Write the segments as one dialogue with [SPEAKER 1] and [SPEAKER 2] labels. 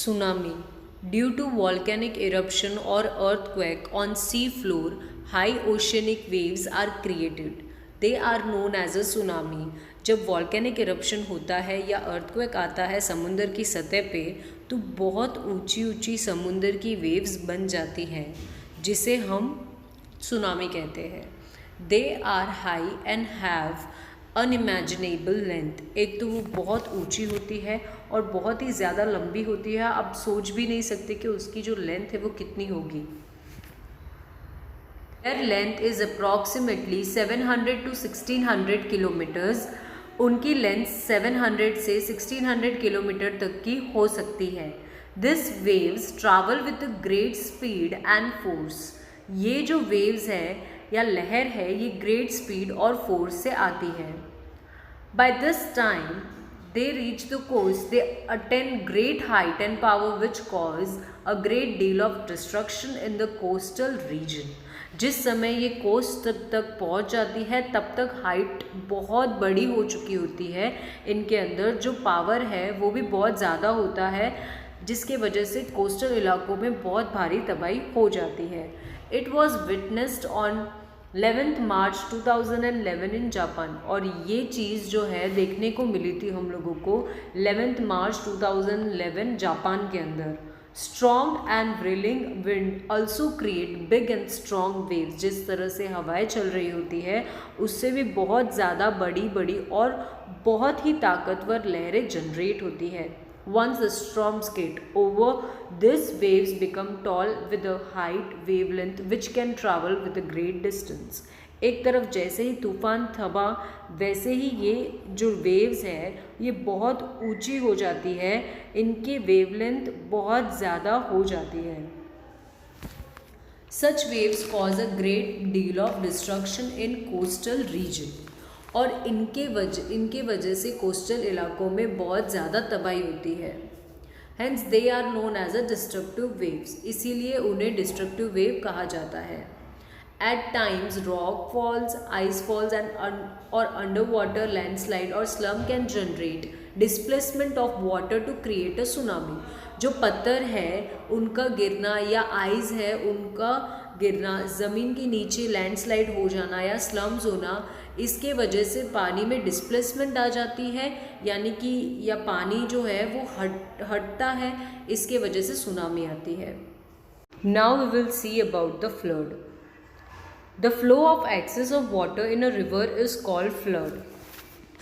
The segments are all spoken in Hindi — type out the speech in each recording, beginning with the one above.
[SPEAKER 1] Tsunami. Due to volcanic eruption or earthquake on sea floor, high oceanic waves are created. They are known as a tsunami. जब वॉल्केनिक इरप्शन होता है या अर्थक्वेक आता है समुंदर की सतह पे, तो बहुत ऊंची ऊंची समुंदर की वेव्स बन जाती हैं, जिसे हम सुनामी कहते हैं. They are high and have unimaginable length. एक तो वो बहुत ऊंची होती है और बहुत ही ज़्यादा लंबी होती है. आप सोच भी नहीं सकते कि उसकी जो लेंथ है वो कितनी होगी. There length is approximately 700 to 1600 kilometres. उनकी लेंथ 700 से 1600 किलोमीटर तक की हो सकती है. This waves travel with a great speed and force. ये जो वेव्स है या लहर है ये ग्रेट स्पीड और फोर्स से आती है. By this time they reach the coast they attain great height and power which cause a great deal of destruction in the coastal region. जिस समय ये कोस्ट तक पहुंच जाती है तब तक हाइट बहुत बड़ी हो चुकी होती है. इनके अंदर जो पावर है वो भी बहुत ज़्यादा होता है, जिसके वजह से कोस्टल इलाकों में बहुत भारी तबाही हो जाती है. It was witnessed on 11 March 2011 in Japan. और ये चीज़ जो है देखने को मिली थी हम लोगों को 11 मार्च 2011 जापान के अंदर. Strong and whirling wind also create big and strong waves. जिस तरह से हवाएं चल रही होती है उससे भी बहुत ज़्यादा बड़ी बड़ी और बहुत ही ताकतवर लहरें जनरेट होती है. Once the storms get over, these waves become tall with a height wavelength which can travel with a great distance. एक तरफ जैसे ही तूफान थमा वैसे ही ये जो वेव्स है ये बहुत ऊंची हो जाती है. इनकी वेवलेंथ बहुत ज़्यादा हो जाती है. Such waves cause a great deal of destruction in coastal region. और इनके वजह से कोस्टल इलाकों में बहुत ज़्यादा तबाही होती है. Hence they are known as a destructive waves. इसीलिए उन्हें डिस्ट्रक्टिव वेव कहा जाता है. At times rock falls, ice falls and और अंडर वाटर लैंडस्लाइड और slum can generate displacement of water to create a tsunami. जो पत्थर है उनका गिरना या आइस है उनका गिरना, ज़मीन के नीचे लैंडस्लाइड हो जाना या स्लम्स होना, इसके वजह से पानी में डिस्प्लेसमेंट आ जाती है, यानी कि या पानी जो है वो हटता है. इसके वजह से सुनामी आती है. Now we will see about the flood. The flow of excess of water in a river is called flood.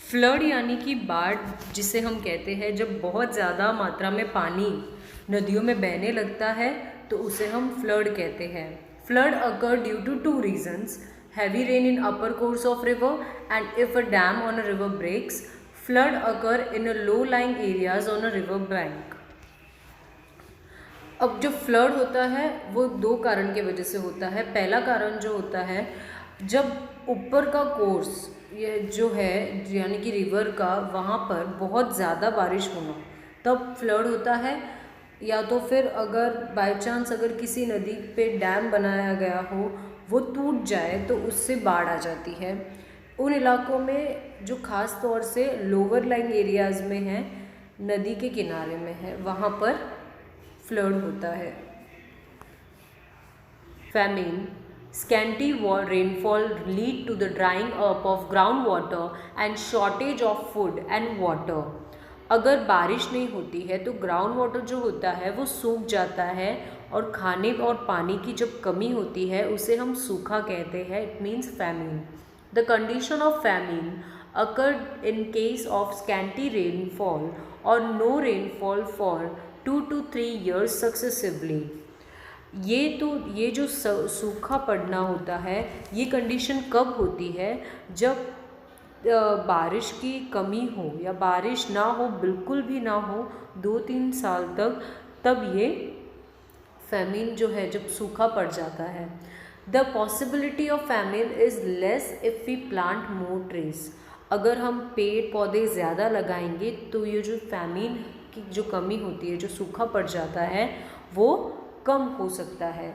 [SPEAKER 1] Flood यानी कि बाढ़ जिसे हम कहते हैं जब बहुत ज़्यादा मात्रा में पानी नदियों में बहने लगता है तो उसे हम फ्लड कहते हैं. Flood occur due to 2 reasons. Heavy rain in upper course of river, and if a dam on a river breaks, flood occur in a low-lying areas on a river bank. अब जो फ्लड होता है वो 2 कारण की वजह से होता है. पहला कारण जो होता है जब ऊपर का कोर्स ये जो है यानी कि रिवर का वहाँ पर बहुत ज़्यादा बारिश होना तब फ्लड होता है. या तो फिर अगर बाय चांस अगर किसी नदी पे डैम बनाया गया हो वो टूट जाए तो उससे बाढ़ आ जाती है. उन इलाकों में जो ख़ास तौर से लोअर लाइंग एरियाज़ में हैं, नदी के किनारे में है, वहाँ पर फ्लड होता है. Famine. Scanty rainfall lead to the drying up of groundwater and shortage of food and water. अगर बारिश नहीं होती है तो ग्राउंड वाटर जो होता है वो सूख जाता है और खाने और पानी की जब कमी होती है उसे हम सूखा कहते हैं. It means famine. The condition of famine occurred in case of scanty rainfall or no rainfall for 2 to 3 years successively. ये जो सूखा पड़ना होता है ये कंडीशन कब होती है जब बारिश की कमी हो या बारिश ना हो, बिल्कुल भी ना हो 2-3 साल तक, तब ये फैमिन जो है जब सूखा पड़ जाता है. The possibility of famine is less if we plant more trees. अगर हम पेड़ पौधे ज़्यादा लगाएंगे तो ये जो फैमिन की जो कमी होती है, जो सूखा पड़ जाता है, वो कम हो सकता है.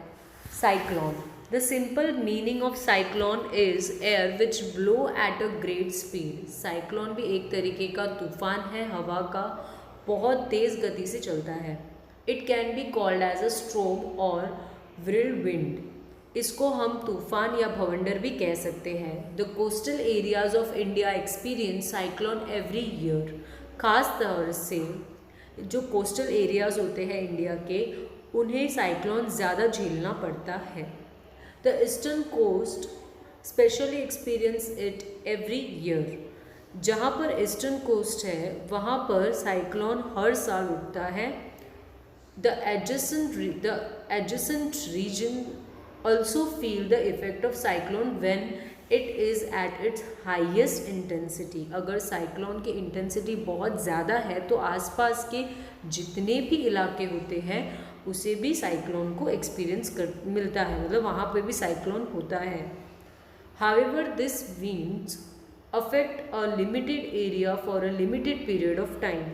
[SPEAKER 1] Cyclone. The simple meaning of cyclone is air which blow at a great speed. Cyclone भी एक तरीके का तूफान है, हवा का बहुत तेज़ गति से चलता है. It can be called as a storm और व्हिरलविंड। इसको हम तूफान या भवंडर भी कह सकते हैं। The coastal areas of India experience cyclone every year. खास तौर से जो कोस्टल एरियाज होते हैं इंडिया के, उन्हें साइक्लोन ज़्यादा झेलना पड़ता है। The eastern coast specially experience it every year. जहाँ पर ईस्टर्न कोस्ट है वहाँ पर साइक्लोन हर साल उठता है। The adjacent region also feel the effect of cyclone when it is at its highest intensity। अगर साइक्लोन की इंटेंसिटी बहुत ज़्यादा है तो आसपास के जितने भी इलाके होते हैं उसे भी साइक्लोन को एक्सपीरियंस मिलता है, मतलब वहाँ पे भी साइक्लोन होता है। However, this winds affect a limited area for a limited period of time।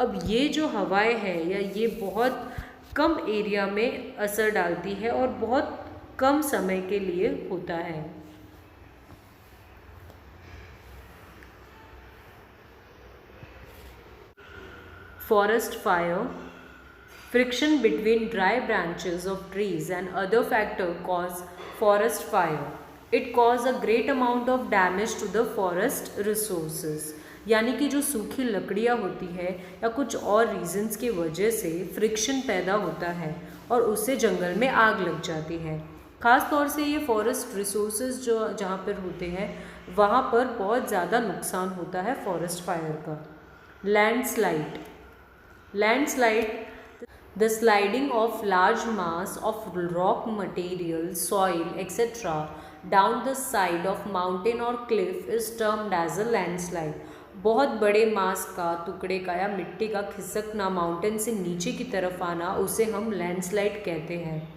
[SPEAKER 1] अब ये जो हवाएं हैं या ये बहुत कम एरिया में असर डालती है और बहुत कम समय के लिए होता है। Forest fire, friction between dry branches of trees and other factor cause forest fire. It cause a great amount of damage to the forest resources. यानी कि जो सूखी लकड़ियाँ होती है या कुछ और रीजंस की वजह से फ्रिक्शन पैदा होता है और उससे जंगल में आग लग जाती है। ख़ास तौर से ये फॉरेस्ट रिसोर्सेज जो जहाँ पर होते हैं वहाँ पर बहुत ज़्यादा नुकसान होता है फॉरेस्ट फायर का। Landslide, the sliding of large mass of rock material, soil etcetera down the side of mountain or cliff is termed as a landslide. बहुत बड़े मास का टुकड़े का या मिट्टी का खिसकना, माउंटेन से नीचे की तरफ आना, उसे हम लैंडस्लाइड कहते हैं।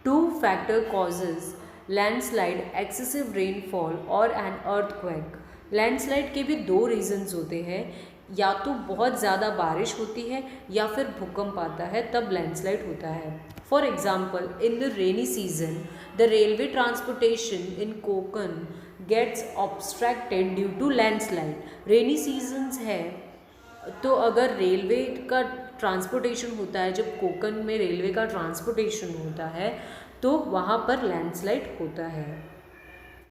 [SPEAKER 1] 2 factor causes landslide, excessive rainfall और एन अर्थक्वेक। लैंडस्लाइड के भी 2 रीजंस होते हैं, या तो बहुत ज़्यादा बारिश होती है या फिर भूकंप आता है तब लैंडस्लाइड होता है। For example, in the rainy season the railway transportation in Konkan gets obstructed due to landslide. Rainy seasons है तो अगर रेलवे का ट्रांसपोर्टेशन होता है, जब कोकन में रेलवे का ट्रांसपोर्टेशन होता है तो वहाँ पर लैंडस्लाइड होता है।